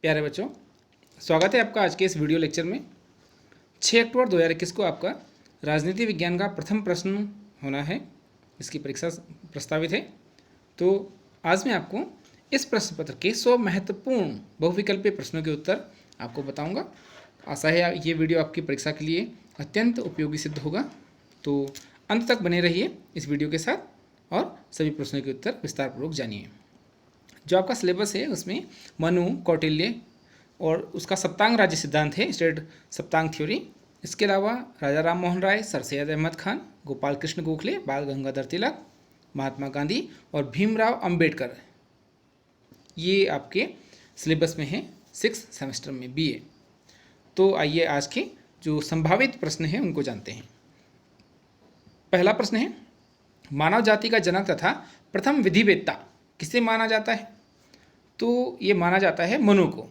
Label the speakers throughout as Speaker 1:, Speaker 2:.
Speaker 1: प्यारे बच्चों, स्वागत है आपका आज के इस वीडियो लेक्चर में। 6 अक्टूबर 2021 को आपका राजनीति विज्ञान का प्रथम प्रश्न होना है, इसकी परीक्षा प्रस्तावित है। तो आज मैं आपको इस प्रश्न पत्र के 100 महत्वपूर्ण बहुविकल्पीय प्रश्नों के उत्तर आपको बताऊंगा। आशा है ये वीडियो आपकी परीक्षा के लिए अत्यंत उपयोगी सिद्ध होगा। तो अंत तक बने रहिए इस वीडियो के साथ और सभी प्रश्नों के उत्तर विस्तारपूर्वक जानिए। जो आपका सिलेबस है उसमें मनु, कौटिल्य और उसका सप्तांग राज्य सिद्धांत है, स्टेट सप्तांग थ्योरी। इसके अलावा राजा राम मोहन राय, सर सैयद अहमद खान, गोपाल कृष्ण गोखले, बाल गंगाधर तिलक, महात्मा गांधी और भीमराव अंबेडकर, ये आपके सिलेबस में है 6 सेमेस्टर में BA। तो आइए आज के जो संभावित प्रश्न हैं उनको जानते हैं। पहला प्रश्न है, मानव जाति का जनक तथा प्रथम विधिवेत्ता किसे माना जाता है? तो ये माना जाता है मनु को।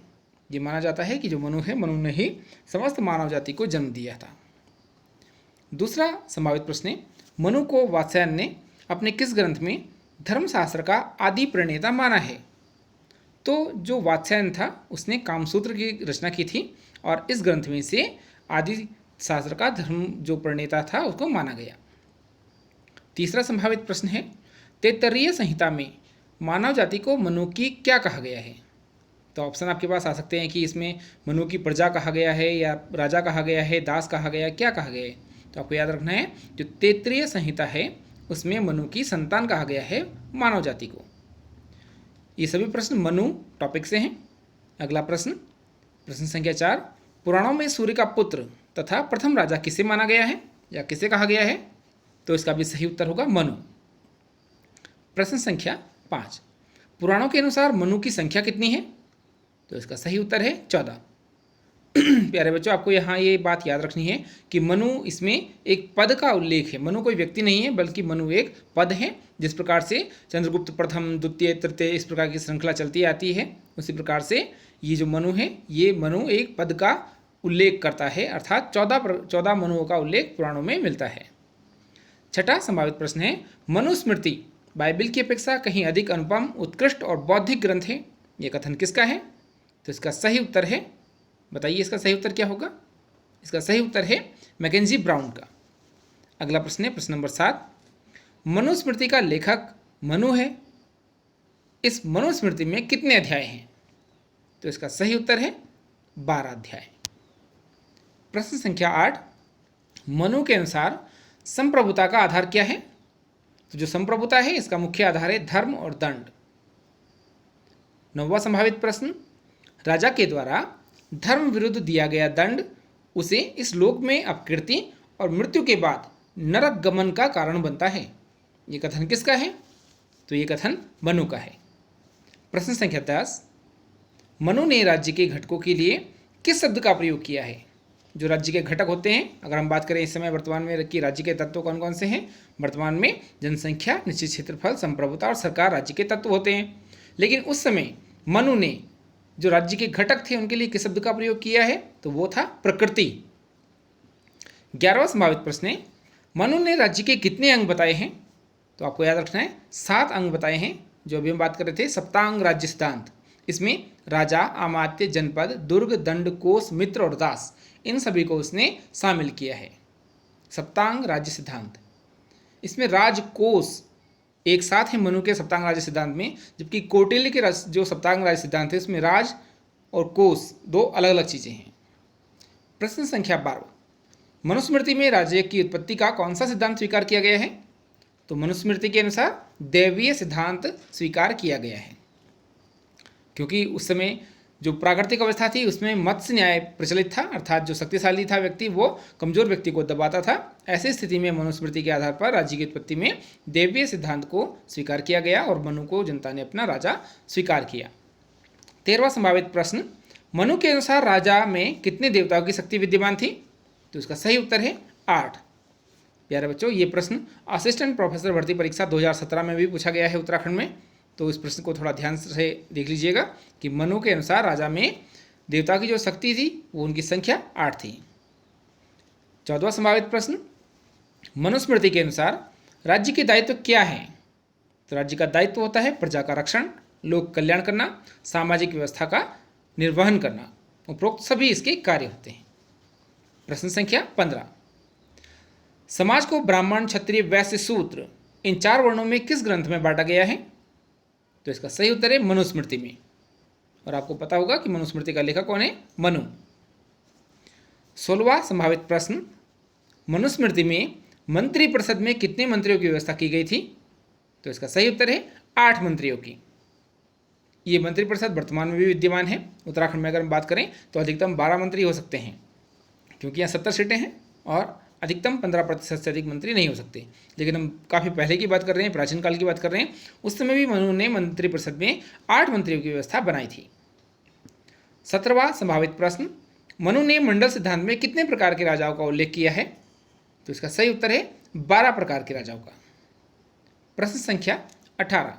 Speaker 1: ये माना जाता है कि जो मनु है, मनु ने ही समस्त मानव जाति को जन्म दिया था। दूसरा संभावित प्रश्न है, मनु को वात्स्यायन ने अपने किस ग्रंथ में धर्मशास्त्र का आदि प्रणेता माना है? तो जो वात्स्यायन था उसने कामसूत्र की रचना की थी और इस ग्रंथ में से आदि शास्त्र का धर्म जो प्रणेता था उसको माना गया। तीसरा संभावित प्रश्न है, तैत्तरीय संहिता में मानव जाति को मनु की क्या कहा गया है? तो ऑप्शन आपके पास आ सकते हैं कि इसमें मनु की प्रजा कहा गया है या राजा कहा गया है, दास कहा गया है, क्या कहा गया है? तो आपको याद रखना है जो तैत्तरीय संहिता है उसमें मनु की संतान कहा गया है मानव जाति को। ये सभी प्रश्न मनु टॉपिक से हैं। अगला प्रश्न, प्रश्न संख्या 4, पुराणों में सूर्य का पुत्र तथा प्रथम राजा किसे माना गया है या किसे कहा गया है? तो इसका भी सही उत्तर होगा मनु। प्रश्न संख्या 5, पुराणों के अनुसार मनु की संख्या कितनी है? तो इसका सही उत्तर है 14। प्यारे बच्चों, आपको यहाँ ये बात याद रखनी है कि मनु इसमें एक पद का उल्लेख है। मनु कोई व्यक्ति नहीं है बल्कि मनु एक पद है। जिस प्रकार से चंद्रगुप्त प्रथम, द्वितीय, तृतीय इस प्रकार की श्रृंखला चलती आती है, उसी प्रकार से ये जो मनु है ये मनु एक पद का उल्लेख करता है, अर्थात 14 मनुओं का उल्लेख पुराणों में मिलता है। छठा संभावित प्रश्न है, मनुस्मृति बाइबल की अपेक्षा कहीं अधिक अनुपम, उत्कृष्ट और बौद्धिक ग्रंथ है, यह कथन किसका है? तो इसका सही उत्तर है, बताइए इसका सही उत्तर क्या होगा? इसका सही उत्तर है मैकेंजी ब्राउन का। अगला प्रश्न है प्रश्न नंबर 7, मनुस्मृति का लेखक मनु है, इस मनुस्मृति में कितने अध्याय हैं? तो इसका सही उत्तर है 12 अध्याय। प्रश्न संख्या 8, मनु के अनुसार संप्रभुता का आधार क्या है? तो जो संप्रभुता है इसका मुख्य आधार है धर्म और दंड। 9वां संभावित प्रश्न, राजा के द्वारा धर्म विरुद्ध दिया गया दंड उसे इस लोक में अपकीर्ति और मृत्यु के बाद नरक गमन का कारण बनता है, ये कथन किसका है? तो ये कथन मनु का है। प्रश्न संख्या 10, मनु ने राज्य के घटकों के लिए किस शब्द का प्रयोग किया है? जो राज्य के घटक होते हैं, अगर हम बात करें इस समय वर्तमान में कि राज्य के तत्व कौन कौन से हैं, वर्तमान में जनसंख्या, निश्चित क्षेत्रफल, संप्रभुता और सरकार राज्य के तत्व होते हैं। लेकिन उस समय मनु ने जो राज्य के घटक थे उनके लिए किस शब्द का प्रयोग किया है? तो वो था प्रकृति। 11वां संभावित प्रश्न है, मनु ने राज्य के कितने अंग बताए हैं? तो आपको याद रखना है 7 अंग बताए हैं, जो अभी हम बात कर रहे थे सप्तांग राज्य सिद्धांत। इसमें राजा, अमात्य, जनपद, दुर्ग, दंड, कोष, मित्र और दास, इन सभी को उसने शामिल किया है सप्तांग राज्य सिद्धांत। इसमें राजकोष एक साथ है मनु के सप्तांग राज्य सिद्धांत में, जबकि कौटिल्य के जो सप्तांग राज्य सिद्धांत है उसमें राज और कोष 2 अलग अलग चीज़ें हैं। प्रश्न संख्या 12, मनुस्मृति में राज्य की उत्पत्ति का कौन सा सिद्धांत स्वीकार किया गया है? तो मनुस्मृति के अनुसार दैवीय सिद्धांत स्वीकार किया गया है, क्योंकि उस समय जो प्राकृतिक अवस्था थी उसमें मत्स्य न्याय प्रचलित था, अर्थात जो शक्तिशाली था व्यक्ति वो कमजोर व्यक्ति को दबाता था। ऐसी स्थिति में मनुस्मृति के आधार पर राज्य की उत्पत्ति में दैवीय सिद्धांत को स्वीकार किया गया और मनु को जनता ने अपना राजा स्वीकार किया। 13वां संभावित प्रश्न, मनु के अनुसार राजा में कितने देवताओं की शक्ति विद्यमान थी? तो इसका सही उत्तर है 8। प्यारे बच्चों, ये प्रश्न असिस्टेंट प्रोफेसर भर्ती परीक्षा 2017 में भी पूछा गया है उत्तराखंड में, तो इस प्रश्न को थोड़ा ध्यान से देख लीजिएगा कि मनु के अनुसार राजा में देवता की जो शक्ति थी वो उनकी संख्या 8 थी। 14वां संभावित प्रश्न, मनुस्मृति के अनुसार राज्य के दायित्व क्या है? तो राज्य का दायित्व होता है प्रजा का रक्षण, लोक कल्याण करना, सामाजिक व्यवस्था का निर्वहन करना, उपरोक्त सभी इसके कार्य होते हैं। प्रश्न संख्या 15, समाज को ब्राह्मण, क्षत्रिय, वैश्य, शूद्र इन 4 वर्णों में किस ग्रंथ में बांटा गया है? तो इसका सही उत्तर है मनुस्मृति में। और आपको पता होगा कि मनुस्मृति का लेखक कौन है? मनु। 16वां संभावित प्रश्न, मनुस्मृति में मंत्रिपरिषद में कितने मंत्रियों की व्यवस्था की गई थी? तो इसका सही उत्तर है 8 मंत्रियों की। ये मंत्रिपरिषद वर्तमान में भी विद्यमान है। उत्तराखंड में अगर हम बात करें तो अधिकतम 12 मंत्री हो सकते हैं, क्योंकि यहाँ 70 सीटें हैं और अधिकतम 15% से अधिक मंत्री नहीं हो सकते। लेकिन हम काफ़ी पहले की बात कर रहे हैं, प्राचीन काल की बात कर रहे हैं, उस समय भी मनु ने मंत्रिपरिषद में 8 मंत्रियों की व्यवस्था बनाई थी। 17वां संभावित प्रश्न, मनु ने मंडल सिद्धांत में कितने प्रकार के राजाओं का उल्लेख किया है? तो इसका सही उत्तर है 12 प्रकार के राजाओं का। प्रश्न संख्या 18,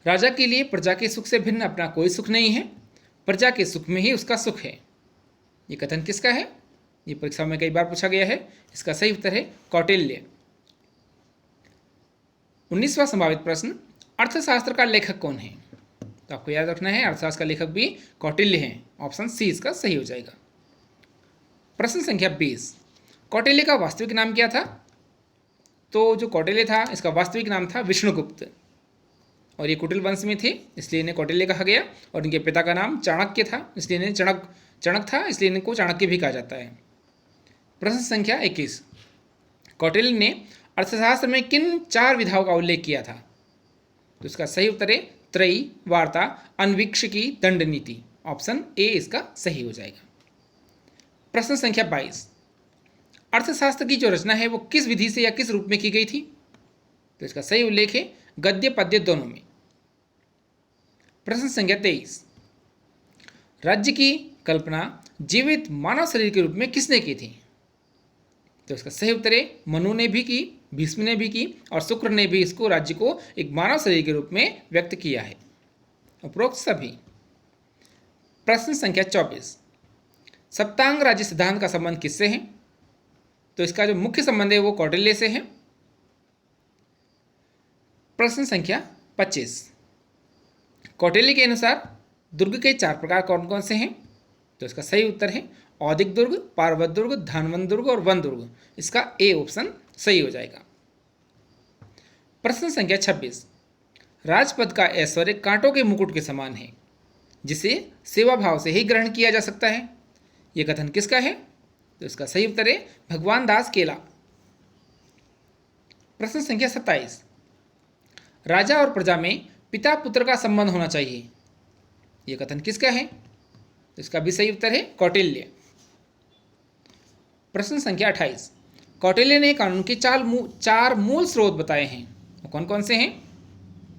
Speaker 1: राजा के लिए प्रजा के सुख से भिन्न अपना कोई सुख नहीं है, प्रजा के सुख में ही उसका सुख है। ये कथन किसका है? ये परीक्षा में कई बार पूछा गया है। इसका सही उत्तर है कौटिल्य। 19वां संभावित प्रश्न, अर्थशास्त्र का लेखक कौन है? तो आपको याद रखना है अर्थशास्त्र का लेखक भी कौटिल्य है। ऑप्शन सी इसका सही हो जाएगा। प्रश्न संख्या 20, कौटिल्य का वास्तविक नाम क्या था? तो जो कौटिल्य था इसका वास्तविक नाम था विष्णुगुप्त, और ये कुटिल वंश में थे इसलिए इन्हें कौटिल्य कहा गया। और इनके पिता का नाम चाणक्य था, इसलिए इन्हें चणक था, इसलिए इनको चाणक्य भी कहा जाता है। प्रश्न संख्या 21, कौटिल्य ने अर्थशास्त्र में किन 4 विधाओं का उल्लेख किया था? तो इसका सही उत्तर है त्रयी, वार्ता, अन्वीक्षिकी, दंड नीति। ऑप्शन ए इसका सही हो जाएगा। प्रश्न संख्या 22, अर्थशास्त्र की जो रचना है वो किस विधि से या किस रूप में की गई थी? तो इसका सही उल्लेख है गद्य पद्य दोनों में। प्रश्न संख्या 23, राज्य की कल्पना जीवित मानव शरीर के रूप में किसने की थी? तो इसका सही उत्तर है मनु ने भी की, भीष्म ने भी की और शुक्र ने भी इसको राज्य को एक मानव शरीर के रूप में व्यक्त किया है, उपरोक्त सभी। प्रश्न संख्या 24, सप्तांग राज्य सिद्धांत का संबंध किससे है? तो इसका जो मुख्य संबंध है वो कौटिल्य से है। प्रश्न संख्या 25, कौटिल्य के अनुसार दुर्ग के 4 प्रकार कौन कौन से हैं? तो इसका सही उत्तर है औदिक दुर्ग, पार्वत दुर्ग, धानवंत दुर्ग और वन दुर्ग। इसका ए ऑप्शन सही हो जाएगा। प्रश्न संख्या 26, राजपद का ऐश्वर्य कांटों के मुकुट के समान है, जिसे सेवा भाव से ही ग्रहण किया जा सकता है। यह कथन किसका है? तो इसका सही उत्तर है भगवान दास केला। प्रश्न संख्या 27, राजा और प्रजा में पिता पुत्र का संबंध होना चाहिए। यह कथन किसका है? तो इसका भी सही उत्तर है कौटिल्य। प्रश्न संख्या 28, कौटिल्य ने कानून के 4 मूल स्रोत बताए हैं, वो कौन कौन से हैं?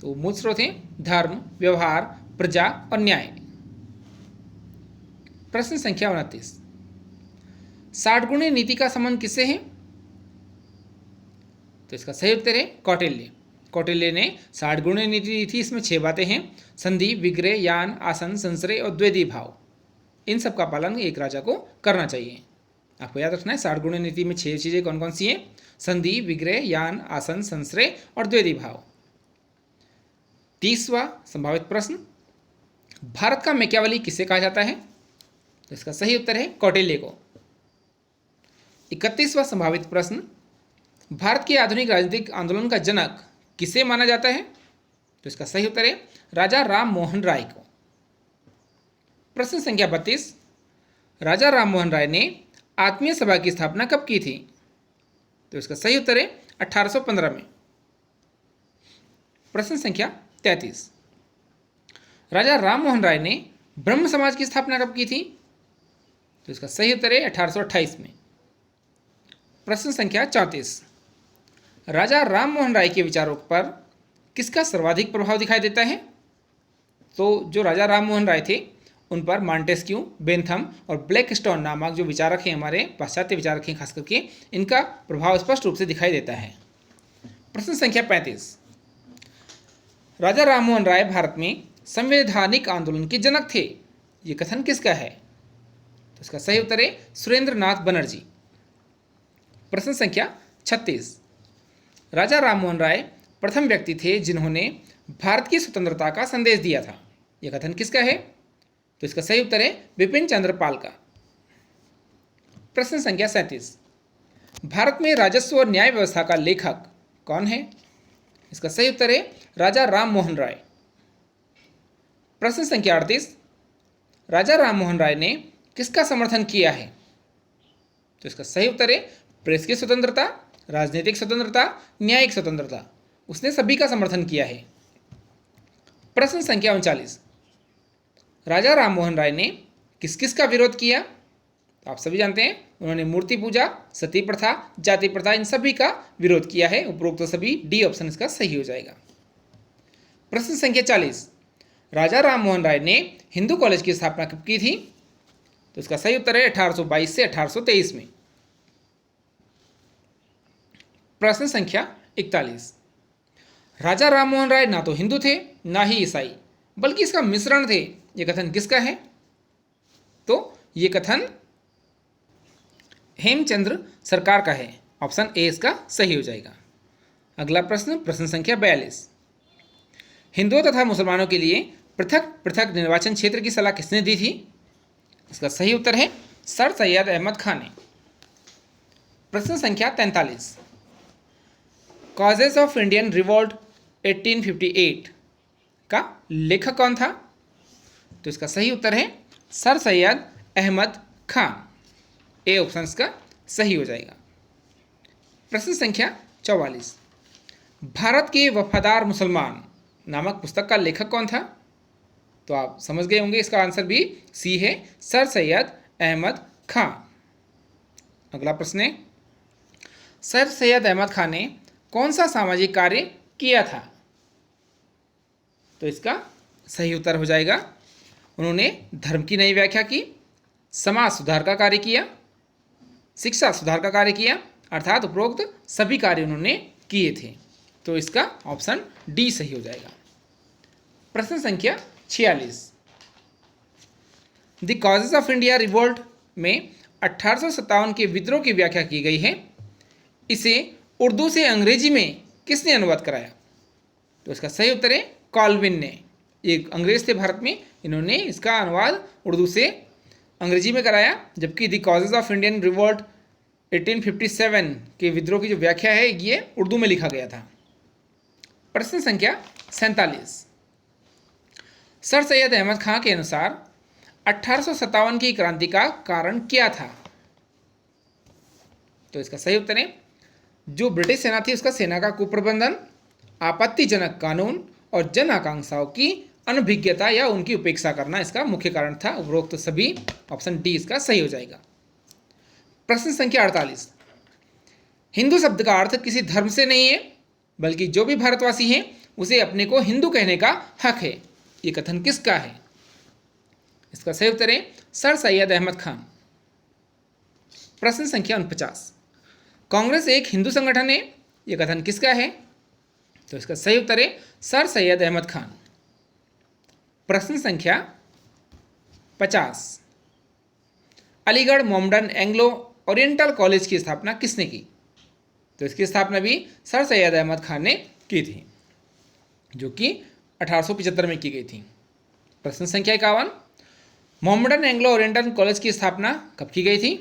Speaker 1: तो मूल स्रोत हैं धर्म, व्यवहार, प्रजा और न्याय। प्रश्न संख्या 29, 60 गुणी नीति का संबंध किससे है? तो इसका सही उत्तर है कौटिल्य। कौटिल्य ने 60 गुणी नीति दी थी। इसमें 6 बातें हैं, संधि, विग्रह, यान, आसन, संश्रय और द्वैधी भाव। इन सब का पालन एक राजा को करना चाहिए। आपको याद रखना है 60 गुणी नीति में 6 चीज़ें कौन कौन सी हैं? संधि, विग्रह, यान, आसन, संश्रय और द्वैधी भाव। 30वां संभावित प्रश्न, भारत का मैकियावली किसे कहा जाता है? तो इसका सही उत्तर है कौटिल्य को। 31वां संभावित प्रश्न, भारत के आधुनिक राजनीतिक आंदोलन का जनक किसे माना जाता है? तो इसका सही उत्तर है राजा राम मोहन राय को। प्रश्न संख्या 32, राजा राम मोहन राय ने आत्मीय सभा की स्थापना कब की थी? तो इसका सही उत्तर है 1815 में। प्रश्न संख्या 33, राजा राम मोहन राय ने ब्रह्म समाज की स्थापना कब की थी? तो इसका सही उत्तर है 1828 में। प्रश्न संख्या 34, राजा राम मोहन राय के विचारों पर किसका सर्वाधिक प्रभाव दिखाई देता है? तो जो राजा राम मोहन राय थे उन पर मॉन्टेस्क्यू, बेंथम और ब्लैकस्टोन नामक जो विचारक हैं, हमारे पाश्चात्य विचारक हैं खास करके, इनका प्रभाव स्पष्ट रूप से दिखाई देता है। प्रश्न संख्या 35, राजा राम मोहन राय भारत में संवैधानिक आंदोलन के जनक थे। ये कथन किसका है? तो इसका सही उत्तर है सुरेंद्र नाथ बनर्जी। प्रश्न संख्या 36, राजा राम मोहन राय प्रथम व्यक्ति थे जिन्होंने भारत की स्वतंत्रता का संदेश दिया था। यह कथन किसका है? तो इसका सही उत्तर है बिपिन चंद्र पाल का। प्रश्न संख्या 37, भारत में राजस्व और न्याय व्यवस्था का लेखक कौन है? इसका सही उत्तर है राजा राम मोहन राय। प्रश्न संख्या 38, राजा राम मोहन राय ने किसका समर्थन किया है? तो इसका सही उत्तर है प्रेस की स्वतंत्रता, राजनीतिक स्वतंत्रता, न्यायिक स्वतंत्रता। उसने सभी का समर्थन किया है। प्रश्न संख्या 39, राजा राम मोहन राय ने किस किस का विरोध किया? तो आप सभी जानते हैं उन्होंने मूर्ति पूजा, सती प्रथा, जाति प्रथा, इन सभी का विरोध किया है। उपरोक्त तो सभी, डी ऑप्शन इसका सही हो जाएगा। प्रश्न संख्या 40, राजा राम मोहन राय ने हिंदू कॉलेज की स्थापना कब की थी? तो इसका सही उत्तर है 1822 से 1823 में। प्रश्न संख्या 41, राजा राम मोहन राय ना तो हिंदू थे ना ही ईसाई, बल्कि इसका मिश्रण थे। यह कथन किसका है? तो यह कथन हेमचंद्र सरकार का है। ऑप्शन ए इसका सही हो जाएगा। अगला प्रश्न, प्रश्न संख्या 42, हिंदुओं तथा मुसलमानों के लिए पृथक पृथक निर्वाचन क्षेत्र की सलाह किसने दी थी? इसका सही उत्तर है सर सैयद अहमद खान ने। प्रश्न संख्या 43, कॉजेज ऑफ इंडियन रिवॉल्ट 1858 का लेखक कौन था? तो इसका सही उत्तर है sir Syed Ahmed Khan. A option इसका सही हो जाएगा। प्रश्न संख्या 44, भारत के वफादार मुसलमान नामक पुस्तक का लेखक कौन था? तो आप समझ गए होंगे, इसका आंसर भी सी है, सर सैयद अहमद खान। अगला प्रश्न है, सर सैयद अहमद खान ने कौन सा सामाजिक कार्य किया था? तो इसका सही उत्तर हो जाएगा उन्होंने धर्म की नई व्याख्या की, समाज सुधार का कार्य किया, शिक्षा सुधार का कार्य किया, अर्थात उपरोक्त सभी कार्य उन्होंने किए थे। तो इसका ऑप्शन डी सही हो जाएगा। प्रश्न संख्या 46, the causes of India revolt में 1857 के विद्रोह की व्याख्या की गई है। इसे उर्दू से अंग्रेजी में किसने अनुवाद कराया? तो इसका सही उत्तर है कॉल्विन ने। एक अंग्रेज थे भारत में, इन्होंने इसका अनुवाद उर्दू से अंग्रेजी में कराया, जबकि the causes of Indian revolt 1857 के विद्रोह की जो व्याख्या है ये उर्दू में लिखा गया था। प्रश्न संख्या 47, सर सैयद अहमद खान के अनुसार 1857 की क्रांति का कारण क्या था? तो इसका सही उत्तर है जो ब्रिटिश सेना थी उसका सेना का कुप्रबंधन, आपत्तिजनक कानून और जन आकांक्षाओं की अनभिज्ञता या उनकी उपेक्षा करना इसका मुख्य कारण था। उपरोक्त तो सभी, ऑप्शन डी इसका सही हो जाएगा। प्रश्न संख्या 48, हिंदू शब्द का अर्थ किसी धर्म से नहीं है, बल्कि जो भी भारतवासी है उसे अपने को हिंदू कहने का हक है। ये कथन किसका है? इसका सही उत्तर है सर सैयद अहमद खान। प्रश्न संख्या 49, कांग्रेस एक हिंदू संगठन है, यह कथन किसका है? तो इसका सही उत्तर है सर सैयद अहमद खान। प्रश्न संख्या 50, अलीगढ़ मोमडन एंग्लो ओरिएंटल कॉलेज की स्थापना किसने की? तो इसकी स्थापना भी सर सैयद अहमद खान ने की थी, जो कि 1875 में की गई थी। प्रश्न संख्या 51, मोहम्मडन एंग्लो ओरिएंटल कॉलेज की स्थापना कब की गई थी?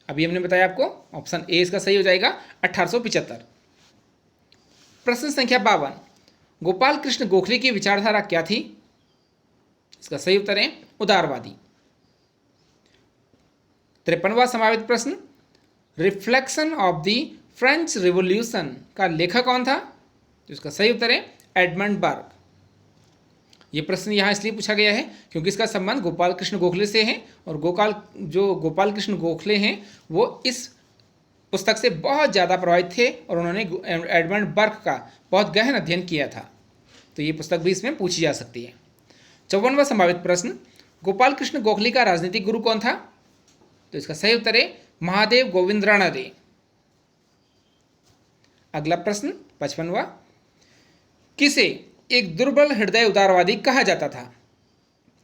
Speaker 1: अभी हमने बताया आपको, ऑप्शन ए इसका सही हो जाएगा 1875। प्रश्न संख्या 52, गोपाल कृष्ण गोखले की विचारधारा क्या थी? इसका सही उत्तर है उदारवादी। 53वां समावेत प्रश्न, reflection of the French revolution का लेखक कौन था? तो इसका सही उत्तर है एडमंड बर्ग। ये प्रश्न यहाँ इसलिए पूछा गया है क्योंकि इसका संबंध गोपाल कृष्ण गोखले से है, और गोपाल कृष्ण गोखले हैं वो इस पुस्तक से बहुत ज़्यादा प्रभावित थे और उन्होंने एडमंड बर्ग का बहुत गहन अध्ययन किया था। तो ये पुस्तक भी इसमें पूछी जा सकती है। 54वां संभावित प्रश्न, गोपाल कृष्ण गोखले का राजनीतिक गुरु कौन था? तो इसका सही उत्तर है महादेव गोविंद रानडे। अगला प्रश्न 55वां, किसे एक दुर्बल हृदय उदारवादी कहा जाता था?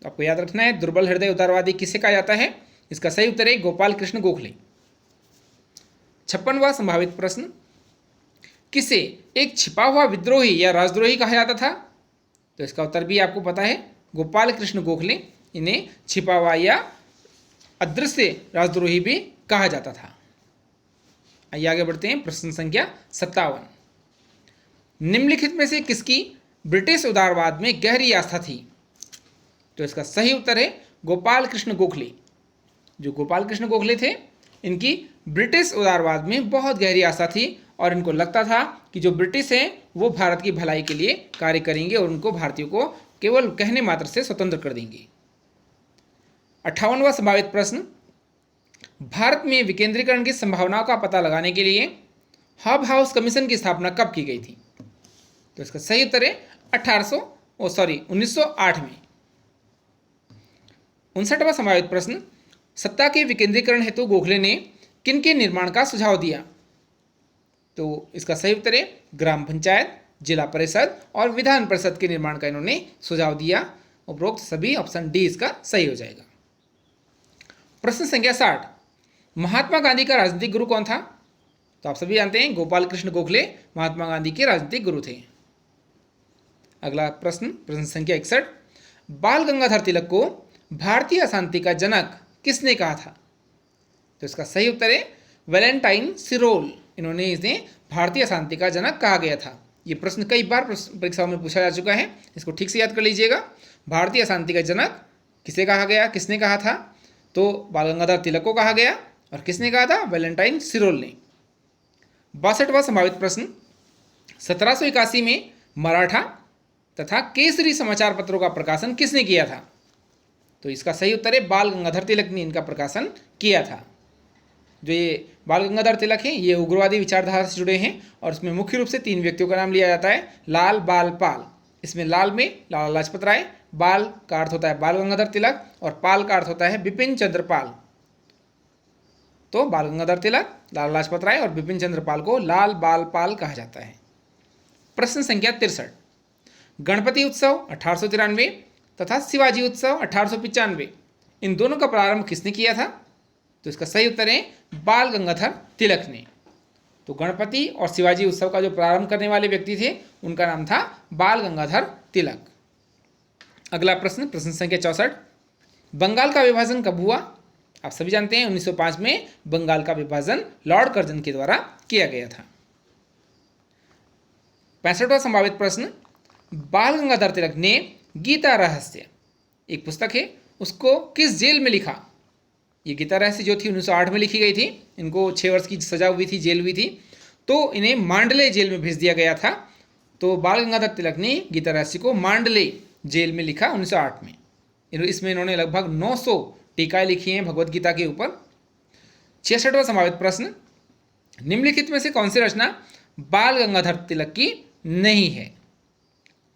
Speaker 1: तो आपको याद रखना है दुर्बल हृदय उदारवादी किसे कहा जाता है। इसका सही उत्तर है गोपाल कृष्ण गोखले। 56वां संभावित प्रश्न, किसे एक छिपा हुआ विद्रोही या राजद्रोही कहा जाता था? तो इसका उत्तर भी आपको पता है गोपाल कृष्ण गोखले इन्हें छिपा हुआ या अदृश्य राजद्रोही भी कहा जाता था। आइए आगे बढ़ते हैं। प्रश्न संख्या 57। निम्नलिखित में से किसकी ब्रिटिश उदारवाद में गहरी आस्था थी? तो इसका सही उत्तर है गोपाल कृष्ण गोखले। जो गोपाल कृष्ण गोखले थे, इनकी ब्रिटिश उदारवाद में बहुत गहरी आस्था थी और इनको लगता था कि जो ब्रिटिश हैं वो भारत की भलाई के लिए कार्य करेंगे और उनको भारतीयों को केवल कहने मात्र से स्वतंत्र कर देंगे। 58वां संभावित प्रश्न, भारत में विकेंद्रीकरण की संभावनाओं का पता लगाने के लिए हब हाउस कमीशन की स्थापना कब की गई थी? तो इसका सही उत्तर है 1908 में। 59वां संभावित प्रश्न, सत्ता के विकेंद्रीकरण हेतु गोखले ने किन के निर्माण का सुझाव दिया? तो इसका सही उत्तर है ग्राम पंचायत, जिला परिषद और विधान परिषद के निर्माण का इन्होंने सुझाव दिया। उपरोक्त सभी ऑप्शन डी इसका सही हो जाएगा। प्रश्न संख्या 60, महात्मा गांधी का राजनीतिक गुरु कौन था? तो आप सभी जानते हैं गोपाल कृष्ण गोखले महात्मा गांधी के राजनीतिक गुरु थे। अगला प्रश्न, प्रश्न संख्या 61, बाल गंगाधर तिलक को भारतीय अशांति का जनक किसने कहा था? तो इसका सही उत्तर है वैलेंटाइन सिरोल। इन्होंने इसे भारतीय अशांति का जनक कहा गया था। ये प्रश्न कई बार परीक्षाओं में पूछा जा चुका है, इसको ठीक से याद कर लीजिएगा। भारतीय अशांति का जनक किसे कहा गया, किसने कहा था? तो बाल गंगाधर तिलक को कहा गया। और किसने कहा था? वैलेंटाइन सिरोल ने। 62वां संभावित प्रश्न, 1781 में मराठा तथा केसरी समाचार पत्रों का प्रकाशन किसने किया था? तो इसका सही उत्तर है बाल गंगाधर तिलक ने इनका प्रकाशन किया था। जो ये बाल गंगाधर तिलक हैं, ये उग्रवादी विचारधारा से जुड़े हैं और इसमें मुख्य रूप से 3 व्यक्तियों का नाम लिया जाता है, लाल, बाल, पाल। इसमें लाल में लाला लाजपत राय, बाल का अर्थ होता है बाल गंगाधर तिलक और पाल का अर्थ होता है बिपिन चंद्र पाल। तो बाल गंगाधर तिलक, लाला लाजपत राय और बिपिन चंद्र पाल को लाल, बाल, पाल कहा जाता है। प्रश्न संख्या 63, गणपति उत्सव 1893 तथा शिवाजी उत्सव 1895, इन दोनों का प्रारंभ किसने किया था? तो इसका सही उत्तर है बाल गंगाधर तिलक ने। तो गणपति और शिवाजी उत्सव का जो प्रारंभ करने वाले व्यक्ति थे, उनका नाम था बाल गंगाधर तिलक। अगला प्रश्न, प्रश्न संख्या 64, बंगाल का विभाजन कब हुआ? आप सभी जानते हैं 1905 में बंगाल का विभाजन लॉर्ड कर्जन के द्वारा किया गया था। 65वां संभावित प्रश्न, बाल गंगाधर तिलक ने गीता रहस्य एक पुस्तक है, उसको किस जेल में लिखा? ये गीता रहस्य जो थी 1908 में लिखी गई थी। इनको 6 वर्ष की सजा हुई थी, जेल हुई थी, तो इन्हें मांडले जेल में भेज दिया गया था। तो बाल गंगाधर तिलक ने गीता रहस्य को मांडले जेल में लिखा 1908 में। इसमें इन्होंने लगभग 900 टीकाएं लिखी हैं भगवद गीता के ऊपर। 66वां संभावित प्रश्न, निम्नलिखित में से कौन सी रचना बाल गंगाधर तिलक की नहीं है?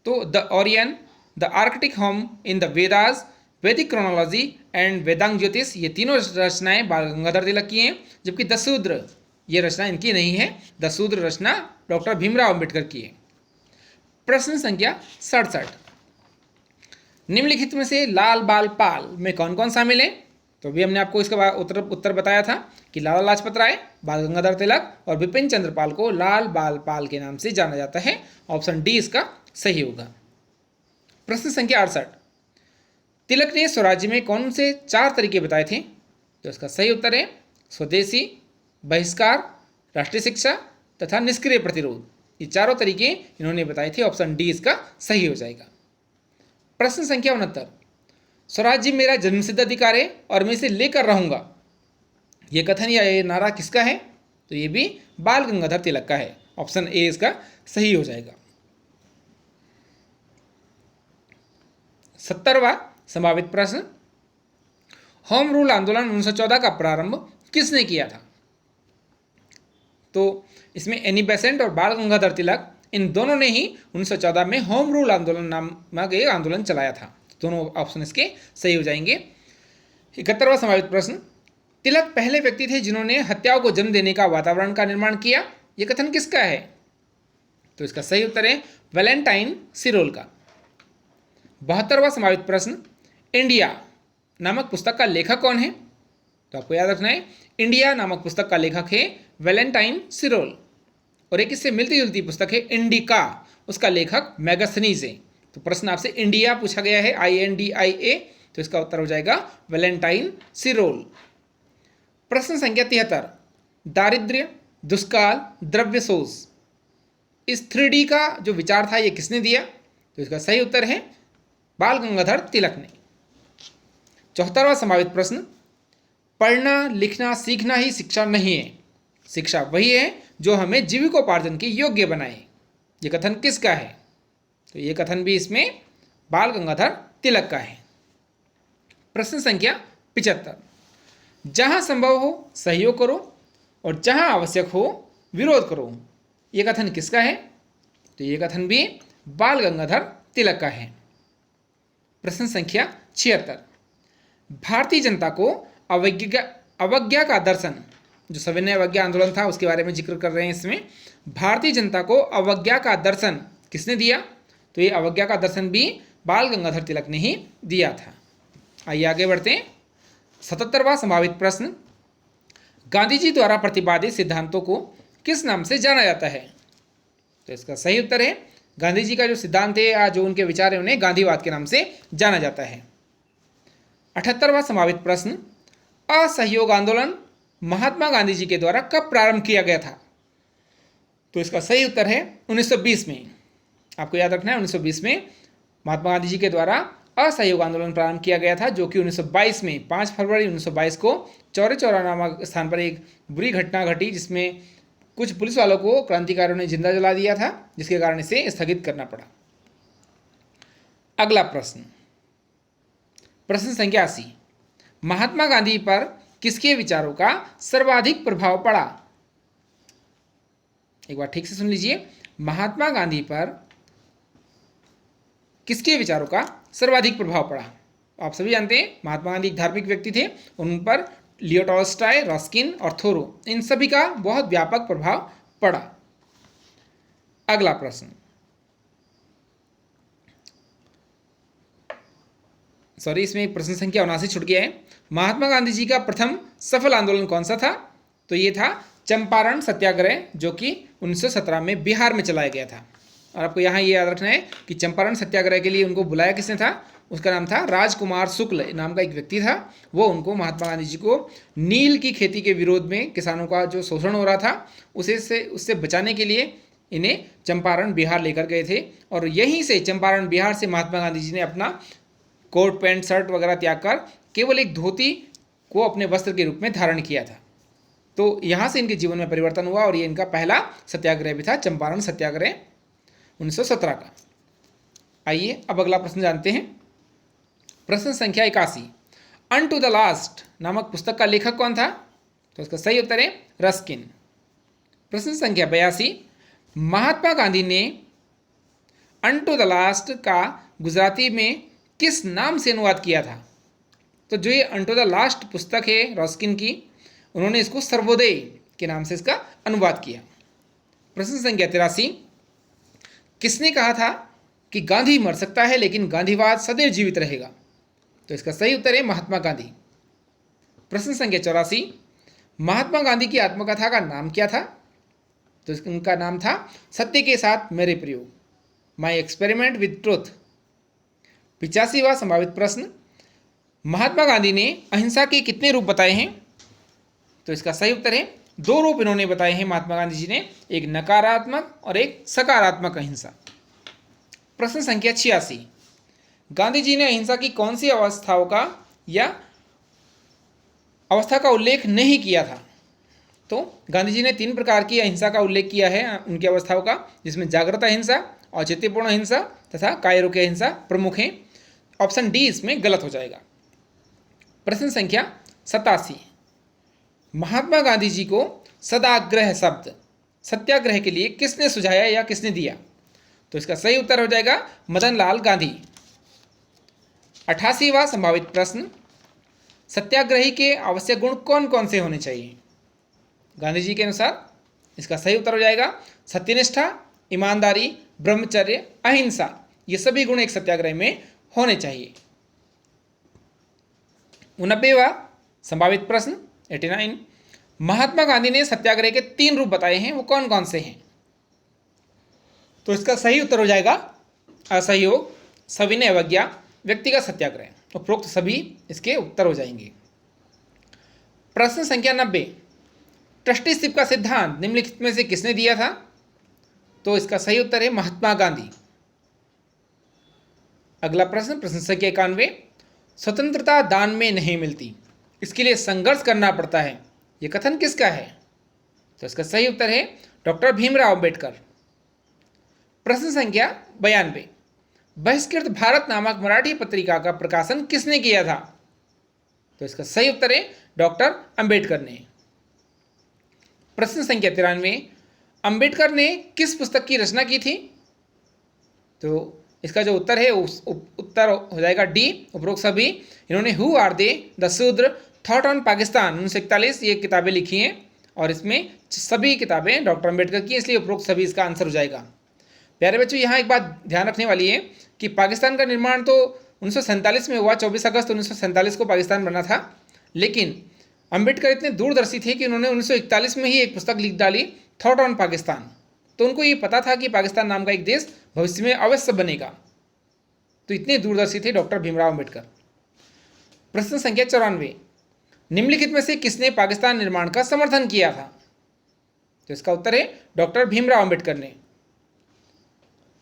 Speaker 1: तो the Orion, the Arctic home in the Vedas, वैदिक क्रोनोलॉजी एंड वेदांग ज्योतिष, ये तीनों रचनाएं बाल गंगाधर तिलक की हैं। जबकि दशूद्र, ये रचना इनकी नहीं है। दशूद्र रचना डॉक्टर भीमराव अंबेडकर की है। प्रश्न संख्या 67, निम्नलिखित में से लाल, बाल, पाल में कौन कौन शामिल है? तो अभी हमने आपको इसका उत्तर बताया था कि लाला लाजपत राय, बाल गंगाधर तिलक और बिपिन चंद्र पाल को लाल, बाल, पाल के नाम से जाना जाता है। ऑप्शन डी इसका सही होगा। प्रश्न संख्या 68, तिलक ने स्वराज्य में कौन से 4 तरीके बताए थे? तो इसका सही उत्तर है स्वदेशी, बहिष्कार, राष्ट्रीय शिक्षा तथा निष्क्रिय प्रतिरोध। ये चारों तरीके इन्होंने बताए थे। ऑप्शन डी इसका सही हो जाएगा। प्रश्न संख्या 69, स्वराज्य मेरा जन्मसिद्ध अधिकार है और मैं इसे लेकर रहूंगा, ये कथन या ये नारा किसका है? तो ये भी बाल गंगाधर तिलक का है। ऑप्शन ए इसका सही हो जाएगा। 70वां संभावित प्रश्न, होम रूल आंदोलन 1914 का प्रारंभ किसने किया था? तो इसमें एनी बेसेंट और बाल गंगाधर तिलक, इन दोनों ने ही 1914 में होम रूल आंदोलन नामक एक आंदोलन चलाया था। दोनों ऑप्शन इसके सही हो जाएंगे। 71वां संभावित प्रश्न, तिलक पहले व्यक्ति थे जिन्होंने हत्याओं को जन्म देने का वातावरण का निर्माण किया, यह कथन किसका है? तो इसका सही उत्तर है वैलेंटाइन सिरोल का। 72वां संभावित प्रश्न, इंडिया नामक पुस्तक का लेखक कौन है? तो आपको याद रखना है इंडिया नामक पुस्तक का लेखक है वैलेंटाइन सिरोल। और एक इससे मिलती जुलती पुस्तक है इंडिका, उसका लेखक मैगस्थनीज है। तो प्रश्न आपसे इंडिया पूछा गया है, INDIA, तो इसका उत्तर हो जाएगा वैलेंटाइन सिरोल। प्रश्न संख्या 73, दारिद्र्य, दुष्काल, द्रव्य शोष, इस 3D का जो विचार था ये किसने दिया? तो इसका सही उत्तर है बाल गंगाधर तिलक ने। 74वां संभावित प्रश्न, पढ़ना लिखना सीखना ही शिक्षा नहीं है, शिक्षा वही है जो हमें जीविकोपार्जन के योग्य बनाए। ये कथन किसका है? तो ये कथन भी इसमें बाल गंगाधर तिलक का है। प्रश्न संख्या 75, जहां संभव हो सहयोग करो और जहां आवश्यक हो विरोध करो, ये कथन किसका है? तो ये कथन भी बाल गंगाधर तिलक का है। प्रश्न संख्या 76, भारतीय जनता को अवज्ञा का दर्शन, जो सविनय अवज्ञा आंदोलन था उसके बारे में जिक्र कर रहे हैं इसमें, भारतीय जनता को अवज्ञा का दर्शन किसने दिया? तो ये अवज्ञा का दर्शन भी बाल गंगाधर तिलक ने ही दिया था। आइए आगे बढ़ते हैं। 77वां संभावित प्रश्न, गांधी जी द्वारा प्रतिपादित सिद्धांतों को किस नाम से जाना जाता है? तो इसका सही उत्तर है गांधी जी का जो सिद्धांत है या जो उनके विचार है उन्हें गांधीवाद के नाम से जाना जाता है। 78वां संभावित प्रश्न, असहयोग आंदोलन महात्मा गांधी जी के द्वारा कब प्रारंभ किया गया था? तो इसका सही उत्तर है 1920 में। आपको याद रखना है 1920 में महात्मा गांधी जी के द्वारा असहयोग आंदोलन प्रारंभ किया गया था, जो कि 1922 में 5 फरवरी 1922 को चौरी चौरा नामक स्थान पर एक बुरी घटना घटी, जिसमें कुछ पुलिस वालों को क्रांतिकारियों ने जिंदा जला दिया था, जिसके कारण इसे स्थगित करना पड़ा। अगला प्रश्न, प्रश्न संख्या 80, महात्मा गांधी पर किसके विचारों का सर्वाधिक प्रभाव पड़ा? एक बार ठीक से सुन लीजिए, महात्मा गांधी पर किसके विचारों का सर्वाधिक प्रभाव पड़ा? आप सभी जानते हैं महात्मा गांधी एक धार्मिक व्यक्ति थे, उन पर लियो टॉल्स्टॉय, रस्किन और थोरो, इन सभी का बहुत व्यापक प्रभाव पड़ा। अगला प्रश्न, सॉरी इसमें प्रश्न संख्या 79 छूट गया है। महात्मा गांधी जी का प्रथम सफल आंदोलन कौन सा था? तो ये था चंपारण सत्याग्रह, जो कि 1917 में बिहार में चलाया गया था। और आपको यहाँ ये याद रखना है कि चंपारण सत्याग्रह के लिए उनको बुलाया किसने था? उसका नाम था राजकुमार शुक्ल नाम का एक व्यक्ति था। वो उनको महात्मा गांधी जी को नील की खेती के विरोध में किसानों का जो शोषण हो रहा था उससे बचाने के लिए इन्हें चंपारण बिहार लेकर गए थे। और यहीं से चंपारण बिहार से महात्मा गांधी जी ने अपना कोट पैंट शर्ट वगैरह त्याग कर केवल एक धोती को अपने वस्त्र के रूप में धारण किया था। तो यहाँ से इनके जीवन में परिवर्तन हुआ और ये इनका पहला सत्याग्रह भी था, चंपारण सत्याग्रह 1917 का। आइए अब अगला प्रश्न जानते हैं। प्रश्न संख्या 81, अन टू द लास्ट नामक पुस्तक का लेखक कौन था? तो इसका सही उत्तर है रस्किन। प्रश्न संख्या 82, महात्मा गांधी ने अन टू द लास्ट का गुजराती में किस नाम से अनुवाद किया था? तो जो ये अन टू द लास्ट पुस्तक है रस्किन की, उन्होंने इसको सर्वोदय के नाम से इसका अनुवाद किया। प्रश्न संख्या 83, किसने कहा था कि गांधी मर सकता है लेकिन गांधीवाद सदैव जीवित रहेगा? तो इसका सही उत्तर है महात्मा गांधी। प्रश्न संख्या 84, महात्मा गांधी की आत्मकथा का नाम क्या था? तो उनका नाम था सत्य के साथ मेरे प्रयोग, माई एक्सपेरिमेंट विद ट्रूथ। 85वां संभावित प्रश्न, महात्मा गांधी ने अहिंसा के कितने रूप बताए हैं? तो इसका सही उत्तर है 2 रूप इन्होंने बताए हैं महात्मा गांधी जी ने, एक नकारात्मक और एक सकारात्मक अहिंसा। प्रश्न संख्या 86, गांधी जी ने अहिंसा की कौन सी अवस्थाओं का या अवस्था का उल्लेख नहीं किया था? तो गांधी जी ने 3 प्रकार की अहिंसा का उल्लेख किया है उनकी अवस्थाओं का, जिसमें जागृत अहिंसा, औचित्यपूर्ण अहिंसा तथा कायरों अहिंसा प्रमुख हैं। ऑप्शन डी इसमें गलत हो जाएगा। प्रश्न संख्या 87, महात्मा गांधी जी को सदाग्रह शब्द सत्याग्रह के लिए किसने सुझाया या किसने दिया? तो इसका सही उत्तर हो जाएगा मदन लाल गांधी। 88वां संभावित प्रश्न, सत्याग्रही के आवश्यक गुण कौन कौन से होने चाहिए? गांधी जी के अनुसार इसका सही उत्तर हो जाएगा सत्यनिष्ठा, ईमानदारी, ब्रह्मचर्य, अहिंसा, ये सभी गुण एक सत्याग्रह में होने चाहिए। 89वां संभावित प्रश्न 89, महात्मा गांधी ने सत्याग्रह के 3 रूप बताए हैं, वो कौन कौन से हैं? तो इसका सही उत्तर हो जाएगा असहयोग, सविनय अवज्ञा, व्यक्तिगत सत्याग्रह। उपरोक्त सभी इसके उत्तर हो जाएंगे। प्रश्न संख्या 90, ट्रस्टीशिप का सिद्धांत निम्नलिखित में से किसने दिया था? तो इसका सही उत्तर है महात्मा गांधी। अगला प्रश्न, प्रश्न संख्या 91, स्वतंत्रता दान में नहीं मिलती, इसके लिए संघर्ष करना पड़ता है, यह कथन किसका है? तो इसका सही उत्तर है डॉक्टर भीमराव अंबेडकर। प्रश्न संख्या 92, बहिष्कृत भारत नामक मराठी पत्रिका का प्रकाशन किसने किया था? तो इसका सही उत्तर है डॉक्टर अंबेडकर ने। प्रश्न संख्या 93, अंबेडकर ने किस पुस्तक की रचना की थी? तो इसका जो उत्तर है उस उत्तर हो जाएगा डी, उपरोक्त सभी। इन्होंने हु आर दे, द शूद्र, थॉट ऑन पाकिस्तान 1941 ये किताबें लिखी हैं और इसमें सभी किताबें डॉक्टर अंबेडकर की, इसलिए उपरोक्त सभी इसका आंसर हो जाएगा। प्यारे बच्चों, यहाँ एक बात ध्यान रखने वाली है कि पाकिस्तान का निर्माण तो 1947 में हुआ, 24 अगस्त 1947 को पाकिस्तान बना था, लेकिन अंबेडकर इतने दूरदर्शी थे कि उन्होंने 1941 में ही एक पुस्तक लिख डाली, थॉट ऑन पाकिस्तान। तो उनको ये पता था कि पाकिस्तान नाम का एक देश भविष्य में अवश्य बनेगा। तो इतने दूरदर्शी थे डॉक्टर भीमराव अंबेडकर। प्रश्न संख्या 94, निम्नलिखित में से किसने पाकिस्तान निर्माण का समर्थन किया था? तो इसका उत्तर है डॉक्टर भीमराव अंबेडकर ने।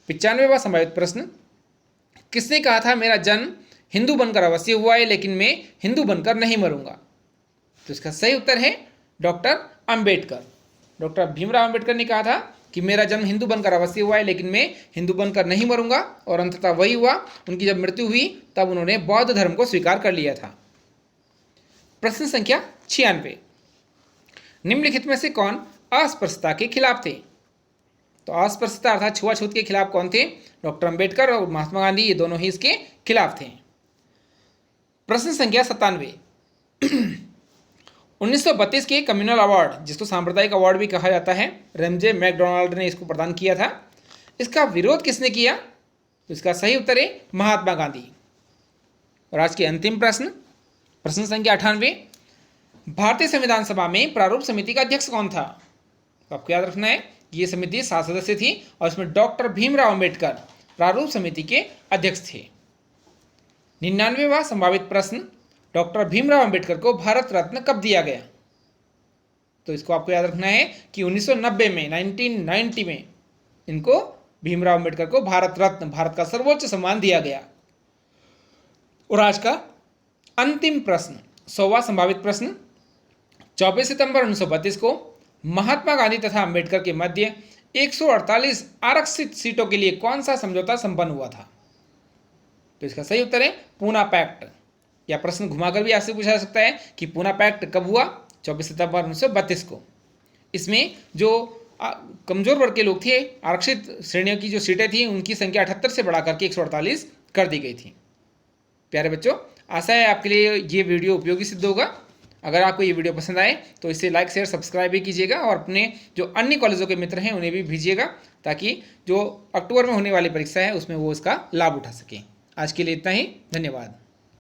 Speaker 1: 95वां संभावित प्रश्न, किसने कहा था मेरा जन्म हिंदू बनकर अवश्य हुआ है लेकिन मैं हिंदू बनकर नहीं मरूंगा? तो इसका सही उत्तर है डॉक्टर अंबेडकर। डॉक्टर भीमराव अंबेडकर ने कहा था कि मेरा जन्म हिंदू बनकर अवश्य हुआ है लेकिन मैं हिंदू बनकर नहीं मरूंगा, और अंततः वही हुआ। उनकी जब मृत्यु हुई तब उन्होंने बौद्ध धर्म को स्वीकार कर लिया था। प्रश्न संख्या 96, निम्नलिखित में से कौन अस्पृश्यता के खिलाफ थे? तो अस्पृश्यता अर्थात छुआछूत के खिलाफ कौन थे? डॉक्टर अंबेडकर और महात्मा गांधी, ये दोनों ही इसके खिलाफ थे। प्रश्न संख्या 97, 1932 के कम्युनल अवार्ड, जिसको सांप्रदायिक अवार्ड भी कहा जाता है, रेमजे मैकडोनाल्ड ने इसको प्रदान किया था, इसका विरोध किसने किया? तो इसका सही उत्तर है महात्मा गांधी। और आज के अंतिम प्रश्न, प्रश्न संख्या 98, भारतीय संविधान सभा में प्रारूप समिति का अध्यक्ष कौन था? तो आपको याद रखना है ये समिति 7 सदस्य थी और इसमें डॉक्टर भीमराव अंबेडकर प्रारूप समिति के अध्यक्ष थे। 99वां संभावित प्रश्न, डॉक्टर भीमराव अंबेडकर को भारत रत्न कब दिया गया? तो इसको आपको याद रखना है कि 1990 में, 1990 में इनको भीमराव अंबेडकर को भारत रत्न, भारत का सर्वोच्च सम्मान दिया गया। और आज का अंतिम प्रश्न, 100वां संभावित प्रश्न, 24 सितंबर 1932 को महात्मा गांधी तथा अंबेडकर के मध्य 148 आरक्षित सीटों के लिए कौन सा समझौता संपन्न हुआ था? तो इसका सही उत्तर है पूना पैक्ट। या प्रश्न घुमाकर भी आपसे पूछा जा सकता है कि पूना पैक्ट कब हुआ? 24 सितंबर 1932 को। इसमें जो कमजोर वर्ग के लोग थे, आरक्षित श्रेणियों की जो सीटें थी उनकी संख्या 78 से बढ़ाकर के 148 कर दी गई थी। प्यारे बच्चों, आशा है आपके लिए ये वीडियो उपयोगी सिद्ध होगा। अगर आपको ये वीडियो पसंद आए तो इसे लाइक शेयर सब्सक्राइब भी कीजिएगा और अपने जो अन्य कॉलेजों के मित्र हैं उन्हें भी भेजिएगा, ताकि जो अक्टूबर में होने वाली परीक्षा है उसमें वो इसका लाभ उठा सकें। आज के लिए इतना ही, धन्यवाद।